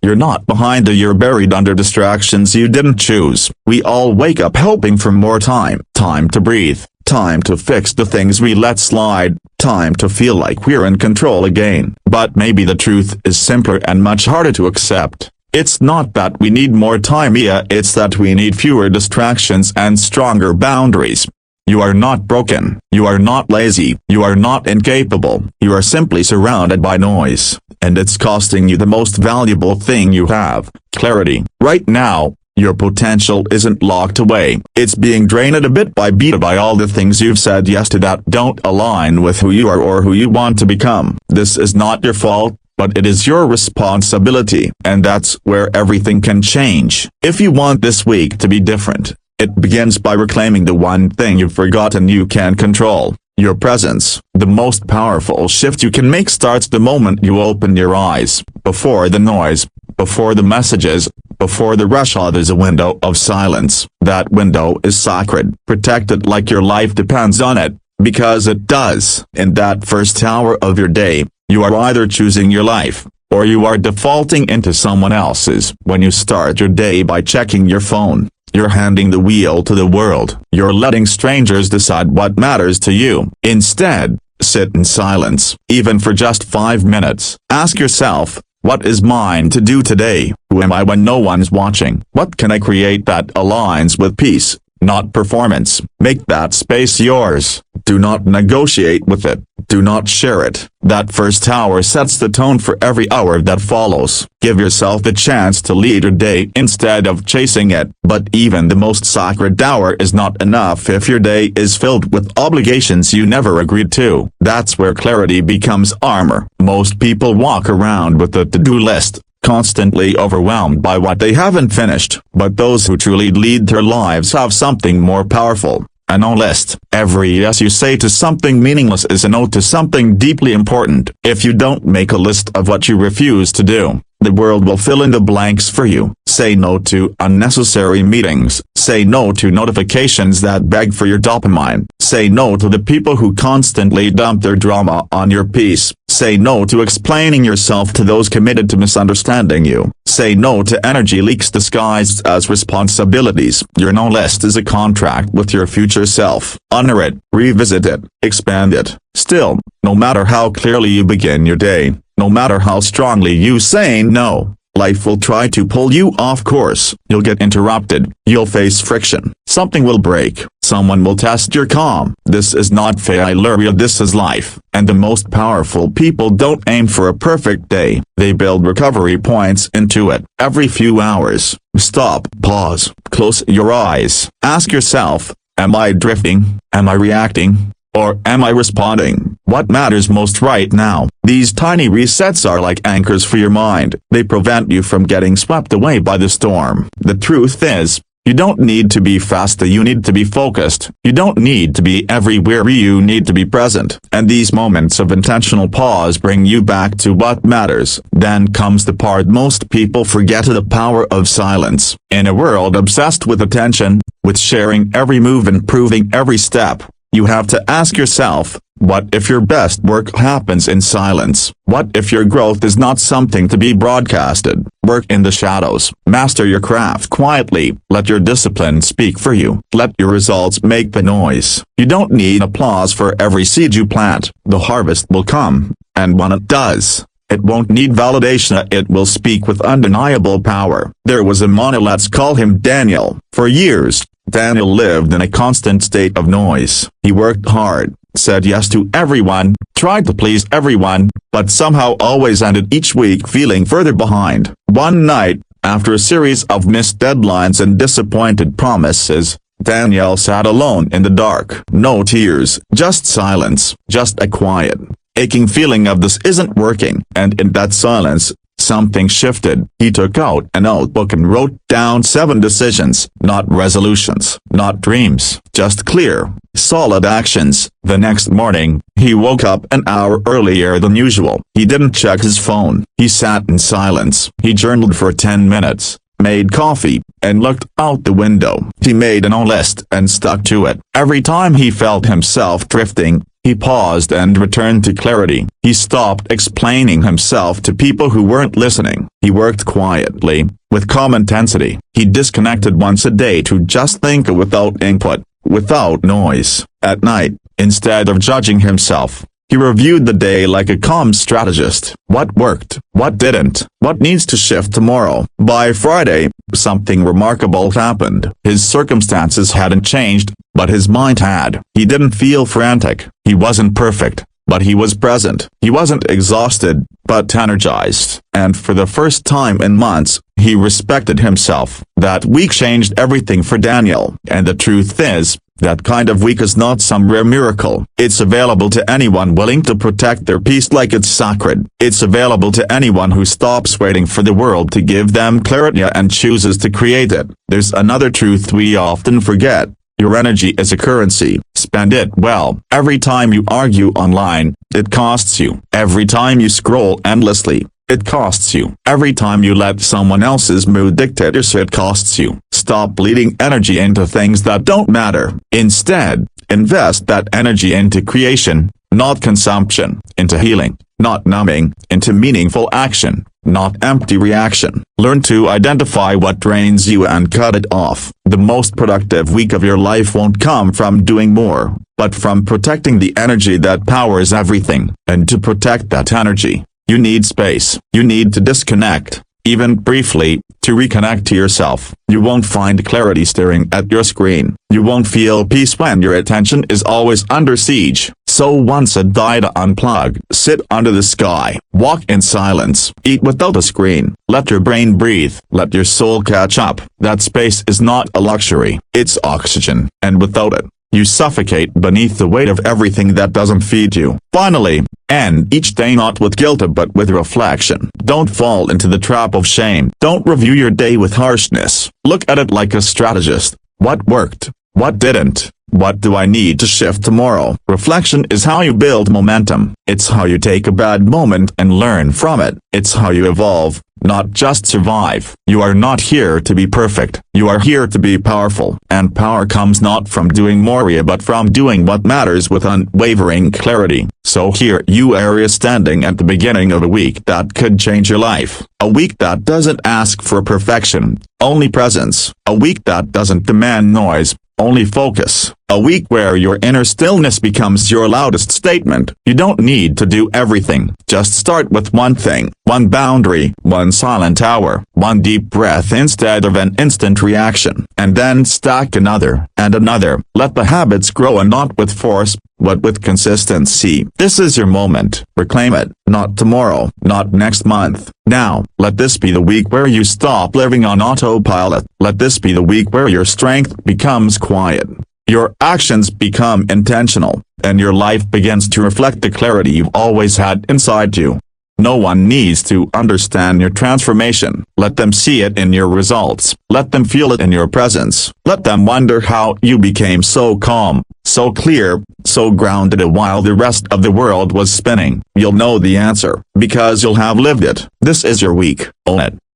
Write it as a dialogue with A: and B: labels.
A: You're not behind, you're buried under distractions you didn't choose. We all wake up hoping for more time. Time to breathe. Time to fix the things we let slide. Time to feel like we're in control again. But maybe the truth is simpler and much harder to accept. It's not that we need more time, it's that we need fewer distractions and stronger boundaries. You are not broken. You are not lazy. You are not incapable. You are simply surrounded by noise, and it's costing you the most valuable thing you have: clarity. Right now, your potential isn't locked away. It's being drained a bit by all the things you've said yes to that don't align with who you are or who you want to become. This is not your fault, but it is your responsibility, and that's where everything can change. If you want this week to be different, it begins by reclaiming the one thing you've forgotten you can control: your presence. The most powerful shift you can make starts the moment you open your eyes. Before the noise, before the messages, before the rush, there's a window of silence. That window is sacred. Protect it like your life depends on it, because it does. In that first hour of your day, you are either choosing your life, or you are defaulting into someone else's. When you start your day by checking your phone, you're handing the wheel to the world. You're letting strangers decide what matters to you. Instead, sit in silence, even for just 5 minutes. Ask yourself, what is mine to do today? Who am I when no one's watching? What can I create that aligns with peace, not performance? Make that space yours. Do not negotiate with it. Do not share it. That first hour sets the tone for every hour that follows. Give yourself the chance to lead your day instead of chasing it. But even the most sacred hour is not enough if your day is filled with obligations you never agreed to. That's where clarity becomes armor. Most people walk around with a to-do list, constantly overwhelmed by what they haven't finished. But those who truly lead their lives have something more powerful: a no list. Every yes you say to something meaningless is a no to something deeply important. If you don't make a list of what you refuse to do, the world will fill in the blanks for you. Say no to unnecessary meetings. Say no to notifications that beg for your dopamine. Say no to the people who constantly dump their drama on your peace. Say no to explaining yourself to those committed to misunderstanding you. Say no to energy leaks disguised as responsibilities. Your no list is a contract with your future self. Honor it, revisit it, expand it. Still, no matter how clearly you begin your day, no matter how strongly you say no, life will try to pull you off course. You'll get interrupted. You'll face friction. Something will break. Someone will test your calm. This is not failure, this is life. And the most powerful people don't aim for a perfect day. They build recovery points into it. Every few hours, stop, pause, close your eyes. Ask yourself, am I drifting? Am I reacting? Or am I responding? What matters most right now? These tiny resets are like anchors for your mind. They prevent you from getting swept away by the storm. The truth is, you don't need to be fast, you need to be focused. You don't need to be everywhere, you need to be present. And these moments of intentional pause bring you back to what matters. Then comes the part most people forget: the power of silence. In a world obsessed with attention, with sharing every move and proving every step, you have to ask yourself, what if your best work happens in silence? What if your growth is not something to be broadcasted? Work in the shadows. Master your craft quietly. Let your discipline speak for you. Let your results make the noise. You don't need applause for every seed you plant. The harvest will come, and when it does, it won't need validation, it will speak with undeniable power. There was a man, let's call him Daniel. For years, Daniel lived in a constant state of noise. He worked hard, said yes to everyone, tried to please everyone, but somehow always ended each week feeling further behind. One night, after a series of missed deadlines and disappointed promises, Daniel sat alone in the dark. No tears, just silence, just a quiet, aching feeling of this isn't working. And in that silence, something shifted. He took out a notebook and wrote down 7 decisions, not resolutions, not dreams, just clear, solid actions. The next morning, he woke up an hour earlier than usual. He didn't check his phone. He sat in silence. He journaled for 10 minutes, made coffee, and looked out the window. He made a no list and stuck to it. Every time he felt himself drifting, He paused and returned to clarity. He stopped explaining himself to people who weren't listening. He worked quietly, with calm intensity. He disconnected once a day to just think without input, without noise. At night, instead of judging himself, he reviewed the day like a calm strategist. What worked? What didn't? What needs to shift tomorrow? By Friday, something remarkable happened. His circumstances hadn't changed, but his mind had. He didn't feel frantic. He wasn't perfect, but he was present. He wasn't exhausted, but energized. And for the first time in months, he respected himself. That week changed everything for Daniel. And the truth is, that kind of week is not some rare miracle. It's available to anyone willing to protect their peace like it's sacred. It's available to anyone who stops waiting for the world to give them clarity and chooses to create it. There's another truth we often forget. Your energy is a currency. Spend it well. Every time you argue online, it costs you. Every time you scroll endlessly, it costs you. Every time you let someone else's mood dictate your it costs you. Stop bleeding energy into things that don't matter. Instead, invest that energy into creation, not consumption, into healing, not numbing, into meaningful action, not empty reaction. Learn to identify what drains you and cut it off. The most productive week of your life won't come from doing more, but from protecting the energy that powers everything. And to protect that energy, you need space. You need to disconnect, even briefly, to reconnect to yourself. You won't find clarity staring at your screen. You won't feel peace when your attention is always under siege. So once a day to unplug, sit under the sky, walk in silence, eat without a screen, let your brain breathe, let your soul catch up. That space is not a luxury, it's oxygen, and without it, you suffocate beneath the weight of everything that doesn't feed you. Finally, end each day not with guilt but with reflection. Don't fall into the trap of shame. Don't review your day with harshness. Look at it like a strategist. What worked? What didn't? What do I need to shift tomorrow? Reflection is how you build momentum. It's how you take a bad moment and learn from it. It's how you evolve, not just survive. You are not here to be perfect. You are here to be powerful. And power comes not from doing more but from doing what matters with unwavering clarity. So here you are standing at the beginning of a week that could change your life. A week that doesn't ask for perfection, only presence. A week that doesn't demand noise, only focus. A week where your inner stillness becomes your loudest statement. You don't need to do everything. Just start with one thing, one boundary, one silent hour, one deep breath instead of an instant reaction. And then stack another, and another. Let the habits grow, and not with force, but with consistency. This is your moment. Reclaim it. Not tomorrow, not next month. Now, let this be the week where you stop living on autopilot. Let this be the week where your strength becomes quiet. Your actions become intentional, and your life begins to reflect the clarity you've always had inside you. No one needs to understand your transformation. Let them see it in your results. Let them feel it in your presence. Let them wonder how you became so calm, so clear, so grounded while the rest of the world was spinning. You'll know the answer, because you'll have lived it. This is your week. Own it.